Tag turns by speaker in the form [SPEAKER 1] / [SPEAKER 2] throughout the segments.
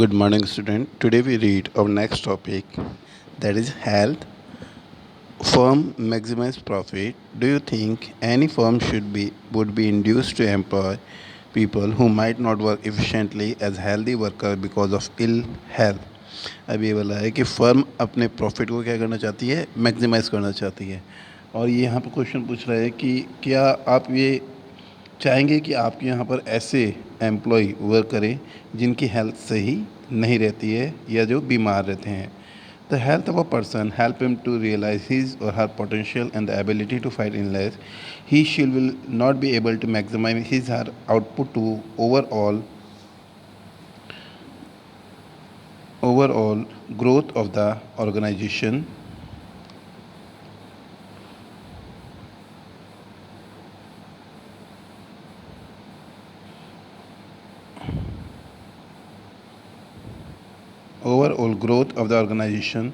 [SPEAKER 1] Good morning, student. Today we read our next topic, that is health. Firm maximize profit. Do you think any firm would be induced to employ people who might not work efficiently as healthy worker because of ill health? अब ये बोला है कि firm अपने profit को क्या करना चाहती है, मैक्सिमाइज करना चाहती है। और ये यहाँ पर क्वेश्चन पूछ रहा है कि क्या आप ये चाहेंगे कि आपके यहाँ पर ऐसे एम्प्लॉय वर्क करें जिनकी हेल्थ सही नहीं रहती है या जो बीमार रहते हैं। The health of a person help him to realize his और her potential and the ability to fight illness. He she will not be able to maximize his her output to overall growth of the organization. Overall growth of the organization.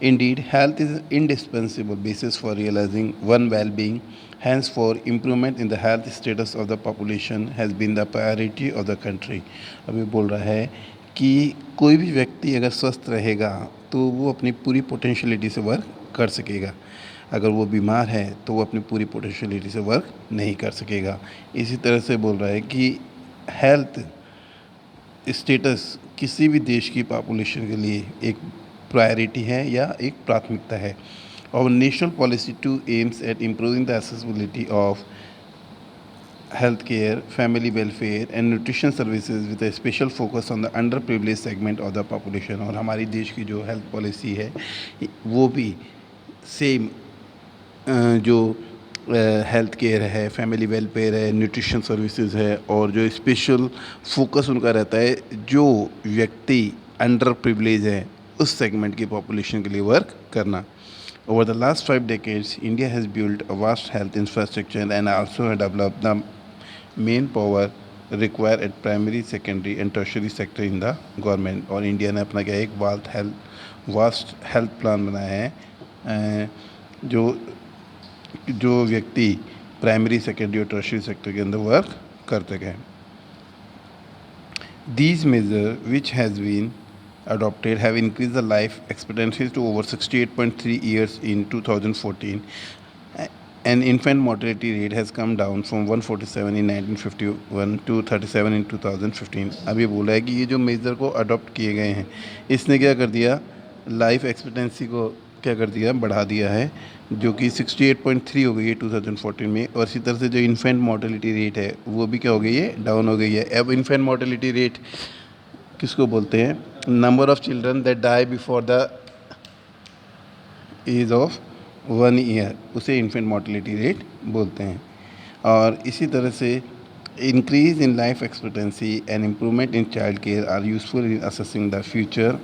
[SPEAKER 1] Indeed, health is an indispensable basis for realizing one well-being. Hence, for improvement in the health status of the population has been the priority of the country. अभी बोल रहा है कि कोई भी व्यक्ति अगर स्वस्थ रहेगा तो वो अपनी पूरी पोटेंशियलिटी से वर्क कर सकेगा। अगर वो बीमार है तो वो अपनी पूरी पोटेंशियलिटी से वर्क नहीं कर सकेगा। इसी तरह से बोल रहा है कि हेल्थ स्टेटस किसी भी देश की पॉपुलेशन के लिए एक प्रायोरिटी है या एक प्राथमिकता है। और national policy to aims at improving the accessibility of health care, family welfare and nutrition services with a special focus on the underprivileged segment of the population। और हमारी देश की जो हेल्थ पॉलिसी है वो भी सेम जो हेल्थ केयर है, फैमिली वेलफेयर है, न्यूट्रिशन सर्विसेज है और जो स्पेशल फोकस उनका रहता है जो व्यक्ति अंडर प्रिविलेज है उस सेगमेंट की पॉपुलेशन के लिए वर्क करना। Over the last 5 decades, India has built a vast health infrastructure and also has developed the main power required at primary, secondary and tertiary sector in the government। और India ने अपना क्या एक vast health plan बनाया है जो जो व्यक्ति प्राइमरी, सेकेंडरी और टर्शियरी सेक्टर के अंदर वर्क करते गए। These measures, which has been adopted, have increased the life expectancy to over 68.3 years in 2014. An infant mortality rate has come down from 147 in 1951 to 37 in 2015। अभी बोला है कि ये जो मेजर को अडॉप्ट किए गए हैं इसने क्या कर दिया, लाइफ एक्सपेक्टेंसी को क्या कर दिया, बढ़ा दिया है, जो कि 68.3 हो गई है 2014 में। और इसी तरह से जो इन्फेंट मोर्टेलिटी रेट है वो भी क्या हो गई है, डाउन हो गई है। अब इन्फेंट मोर्टेलिटी रेट किसको बोलते हैं, number of children that die before the age of 1 year, उसे इन्फेंट मोर्टेलिटी रेट बोलते हैं। और इसी तरह से increase in life expectancy and improvement in child care are useful in assessing the future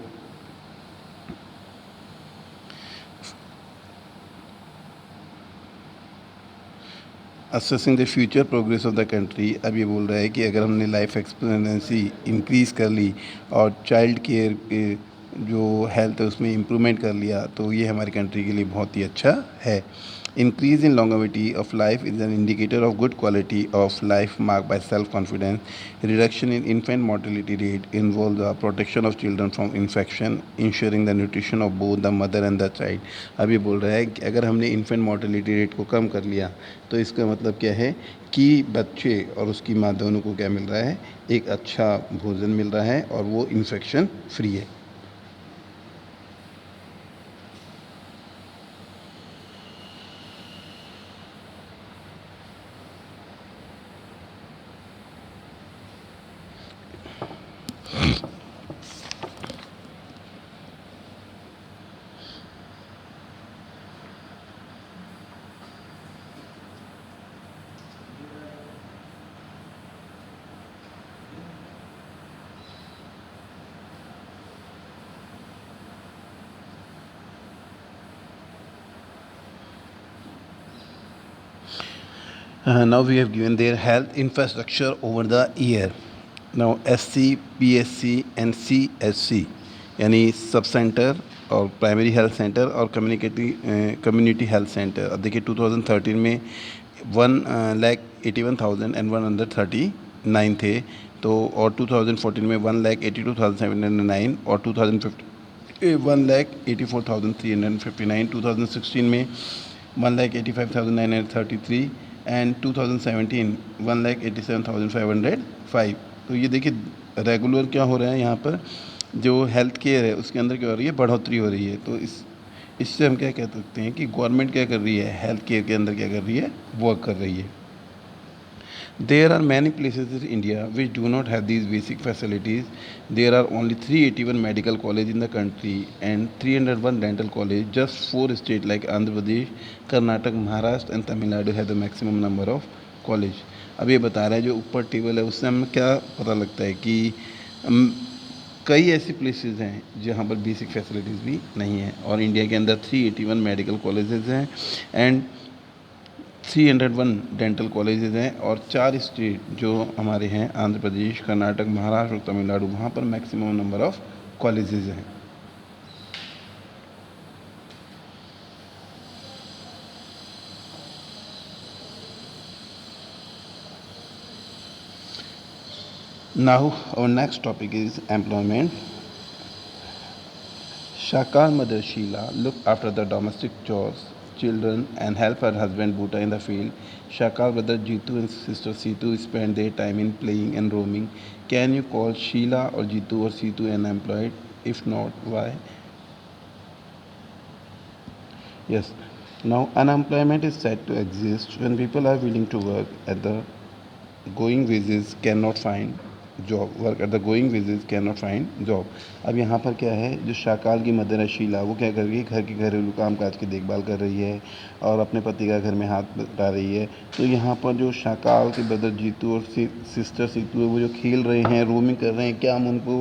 [SPEAKER 1] progress of the country. अब ये बोल रहा है कि अगर हमने लाइफ एक्सपेक्टेंसी इंक्रीज़ कर ली और चाइल्ड केयर जो हेल्थ है उसमें इम्प्रूवमेंट कर लिया तो ये हमारी कंट्री के लिए बहुत ही अच्छा है। Increase in longevity of life is an indicator of good quality of life mark by self confidence. Reduction in infant mortality rate involve the protection of children from infection, ensuring the nutrition of both the mother and the child. अब ये बोल रहा है कि अगर हमने infant mortality rate को कम कर लिया तो इसका मतलब क्या है कि बच्चे और उसकी माँ दोनों को क्या मिल रहा है, एक अच्छा भोजन मिल रहा है और वो इन्फेक्शन फ्री है। Now we have given their health infrastructure over the year. Now SC, PSC and CSC यानी सब सेंटर और प्राइमरी हेल्थ सेंटर और कम्युनिटी हेल्थ सेंटर। अब देखिए 2013 में 1,81,139 थे, तो और 2014 में 1,82,709 और 2015 1,84,359, 2016 में 1,85,933 एंड 2017 1,87,505। तो ये देखिए रेगुलर क्या हो रहा है यहाँ पर, जो हेल्थ केयर है उसके अंदर क्या हो रही है, बढ़ोतरी हो रही है। तो इससे हम क्या कह सकते हैं कि गवर्नमेंट क्या कर रही है, हेल्थ केयर के अंदर क्या कर रही है, वर्क कर रही है। There are many places in India which do not have these basic facilities. There are only 381 medical colleges in the country and 301 dental colleges. Just 4 states like Andhra Pradesh, Karnataka, Maharashtra and Tamil Nadu have the maximum number of college. अब ये बता रहा है जो ऊपर table है उससे हमें क्या पता लगता है कि कई ऐसी प्लेसेस हैं जहाँ पर बेसिक फैसिलिटीज़ भी नहीं है, और इंडिया के अंदर 381 मेडिकल कॉलेजेस हैं एंड 301 डेंटल कॉलेजेस हैं, और 4 स्टेट जो हमारे हैं आंध्र प्रदेश, कर्नाटक, महाराष्ट्र और तमिलनाडु, वहाँ पर मैक्सिमम नंबर ऑफ़ कॉलेजेस हैं। Now our next topic is employment. Shakar mother Sheila looked after the domestic chores, children, and helped her husband Bhuta in the field. Shakar brother Jitu and sister Situ spent their time in playing and roaming. Can you call Sheila or Jitu or Situ unemployed? If not, why? Yes. Now, unemployment is said to exist when people are willing to work at the going wages cannot find job, work at the going wages can not find job. अब यहाँ पर क्या है, जो शाकाल की mother है शीला, वो क्या कर रही है, घर के घरेलू काम काज की देखभाल कर रही है और अपने पति का घर में हाथ बटा रही है। तो यहाँ पर जो शाकाल के ब्रदर जीतू और सिस्टर सीतू है, वो जो खेल रहे हैं, रोमिंग कर रहे हैं, क्या हम उनको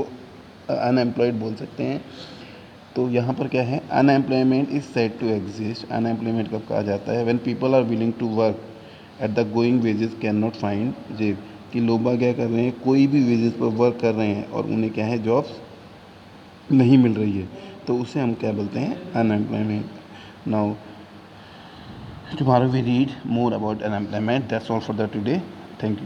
[SPEAKER 1] अनएम्प्लॉयड बोल सकते हैं? तो यहाँ पर क्या है, unemployment is said to exist. Unemployment कब कहा जाता है, when people are willing to work at the going wages can not find job, कि लोग क्या कर रहे हैं, कोई भी वेजेस पर वर्क कर रहे हैं और उन्हें क्या है, जॉब्स नहीं मिल रही है, तो उसे हम क्या बोलते हैं, unemployment. Now tomorrow we read more about unemployment. That's all for the today. Thank you.